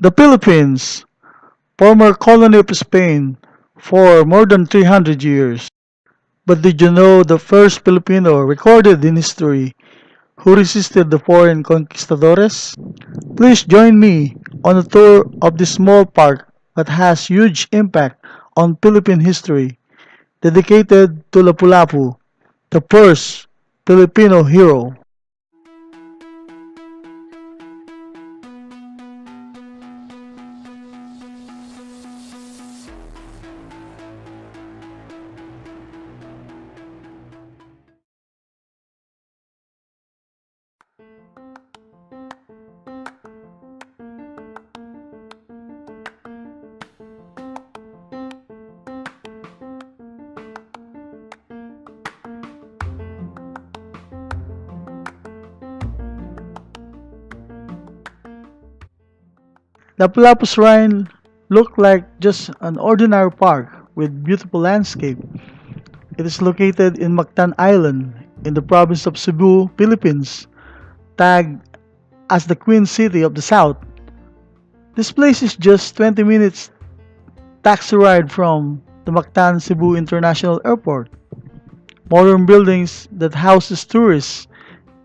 The Philippines, former colony of Spain for more than 300 years. But did you know the first Filipino recorded in history who resisted the foreign conquistadores? Please join me on a tour of this small park that has huge impact on Philippine history, dedicated to Lapu-Lapu, the first Filipino hero. Lapu-Lapu Shrine looked like just an ordinary park with beautiful landscape. It is located in Mactan Island in the province of Cebu, Philippines, tagged as the Queen City of the South. This place is just 20 minutes taxi ride from the Mactan Cebu International Airport. Modern buildings that houses tourists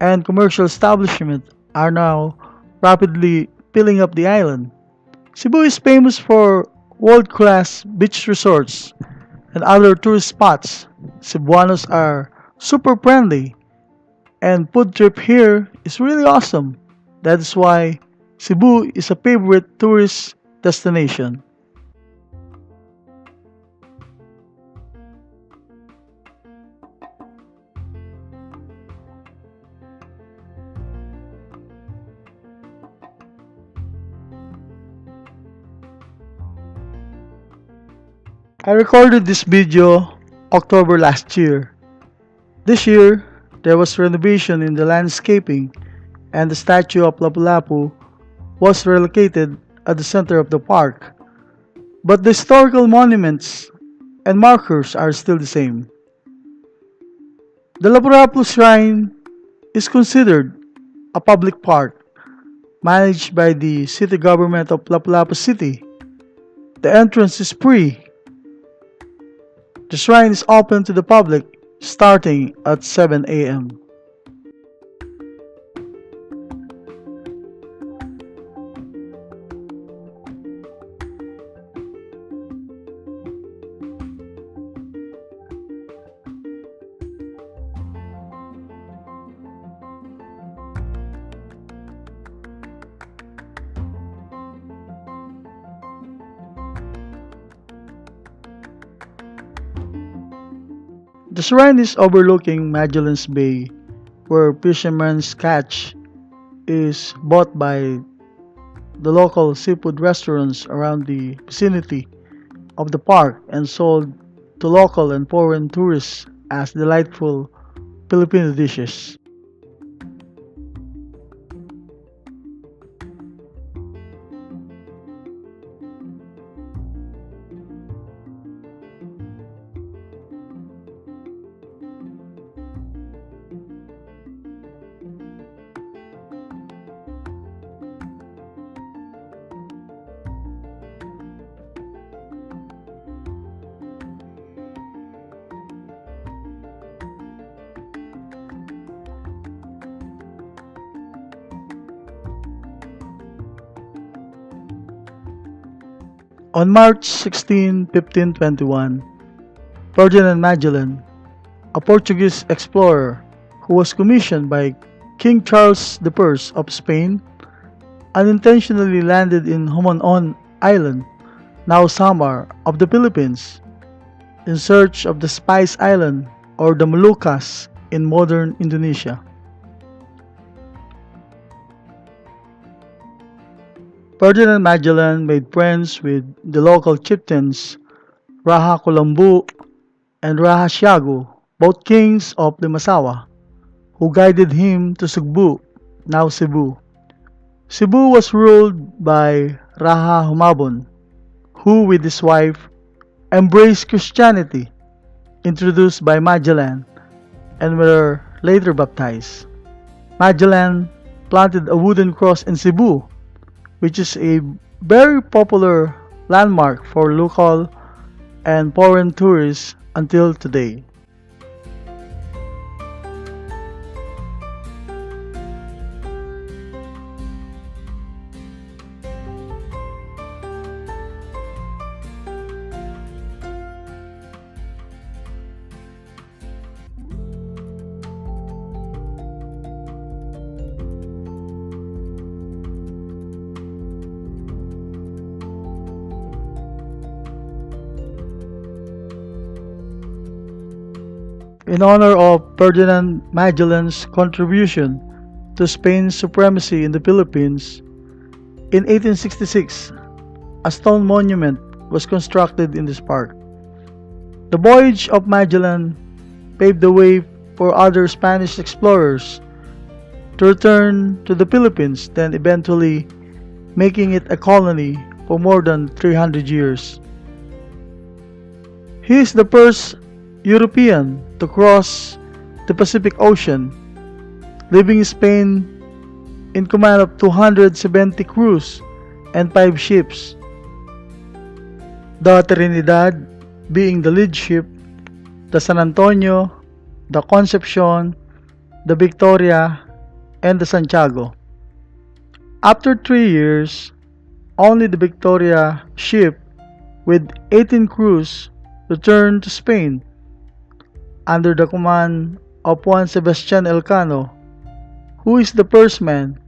and commercial establishments are now rapidly filling up the island. Cebu is famous for world-class beach resorts and other tourist spots. Cebuanos are super friendly and food trip here is really awesome. That is why Cebu is a favorite tourist destination. I recorded this video October last year. This year, there was renovation in the landscaping and the statue of Lapu-Lapu was relocated at the center of the park. But the historical monuments and markers are still the same. The Lapu-Lapu Shrine is considered a public park managed by the city government of Lapu-Lapu City. The entrance is free. The shrine is open to the public starting at 7 a.m. The shrine is overlooking Magellan's Bay, where fishermen's catch is bought by the local seafood restaurants around the vicinity of the park and sold to local and foreign tourists as delightful Filipino dishes. On March 16, 1521, Ferdinand Magellan, a Portuguese explorer who was commissioned by King Charles I of Spain, unintentionally landed in Homonon Island, now Samar, of the Philippines, in search of the Spice Island or the Moluccas in modern Indonesia. Ferdinand Magellan made friends with the local chieftains Raha Colombo and Raha Siago, both kings of the Masawa, who guided him to Cebu, now Cebu. Cebu was ruled by Raha Humabon, who with his wife embraced Christianity, introduced by Magellan, and were later baptized. Magellan planted a wooden cross in Cebu, which is a very popular landmark for local and foreign tourists until today. In honor of Ferdinand Magellan's contribution to Spain's supremacy in the Philippines, in 1866, a stone monument was constructed in this park. The voyage of Magellan paved the way for other Spanish explorers to return to the Philippines, then eventually making it a colony for more than 300 years. He is the first European to cross the Pacific Ocean, leaving Spain in command of 270 crews and 5 ships. The Trinidad being the lead ship, the San Antonio, the Concepcion, the Victoria, and the Santiago. After 3 years, only the Victoria ship with 18 crews returned to Spain under the command of Juan Sebastian Elcano, who is the first man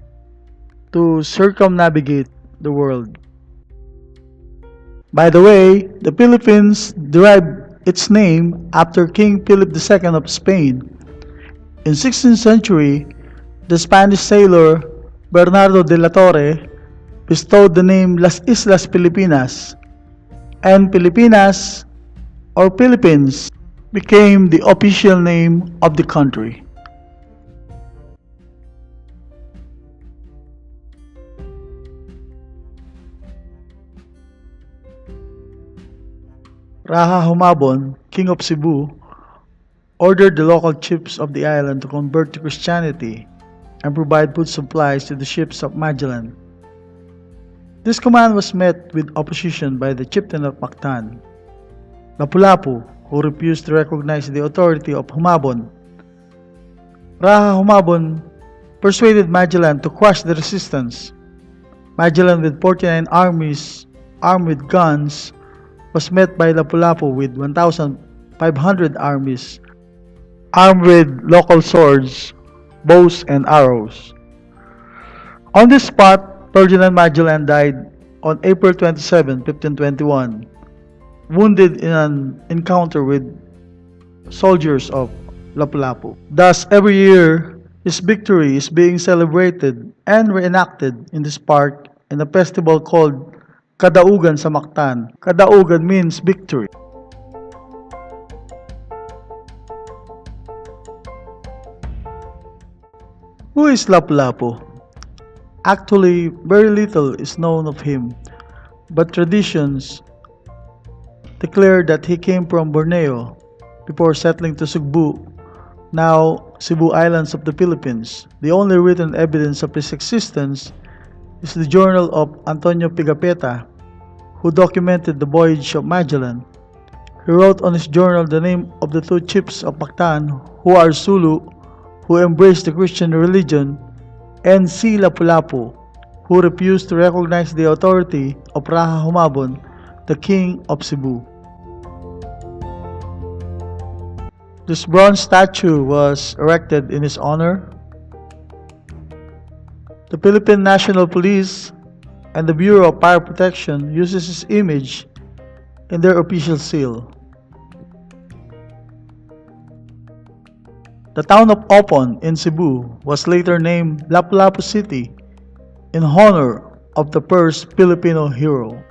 to circumnavigate the world. By the way, the Philippines derived its name after King Philip II of Spain. In 16th century, the Spanish sailor Bernardo de la Torre bestowed the name Las Islas Filipinas, and Filipinas or Philippines became the official name of the country. Raha Humabon, king of Cebu, ordered the local chiefs of the island to convert to Christianity and provide food supplies to the ships of Magellan. This command was met with opposition by the chieftain of Mactan, Lapu-Lapu, who refused to recognize the authority of Humabon. Raha Humabon persuaded Magellan to crush the resistance. Magellan, with 49 armies armed with guns, was met by Lapu-Lapu with 1,500 armies armed with local swords, bows, and arrows. On this spot, Ferdinand Magellan died on April 27, 1521, wounded in an encounter with soldiers of Lapu-Lapu. Thus, every year, his victory is being celebrated and reenacted in this park in a festival called Kadaugan sa Mactan. Kadaugan means victory. Who is Lapu-Lapu? Actually, very little is known of him, but traditions declare that he came from Borneo before settling to Cebu, now Cebu Islands of the Philippines. The only written evidence of his existence is the journal of Antonio Pigafetta, who documented the voyage of Magellan. He wrote on his journal the name of the 2 chiefs of Mactan, who are Sulu, who embraced the Christian religion, and Si Lapu-Lapu, who refused to recognize the authority of Raha Humabon, the king of Cebu. This bronze statue was erected in his honor. The Philippine National Police and the Bureau of Fire Protection uses his image in their official seal. The town of Opon in Cebu was later named Lapu-Lapu City in honor of the first Filipino hero.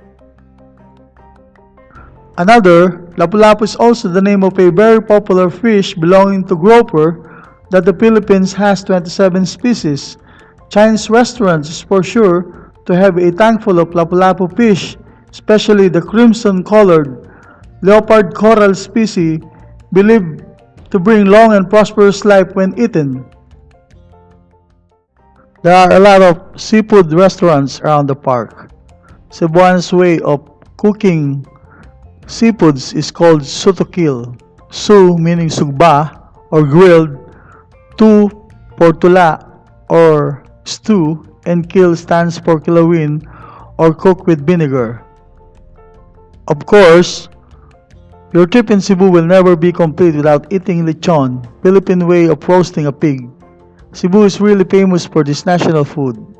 Another, Lapu-Lapu is also the name of a very popular fish belonging to grouper that the Philippines has 27 species. Chinese restaurants is for sure to have a tank full of Lapu-Lapu fish, especially the crimson-colored leopard coral species believed to bring long and prosperous life when eaten. There are a lot of seafood restaurants around the park. Cebuan's way of cooking seafoods is called sutokil. Su meaning sugba or grilled, tu for tula or stew, and kil stands for kilawin or cook with vinegar. Of course, your trip in Cebu will never be complete without eating lechon, Philippine way of roasting a pig. Cebu is really famous for this national food.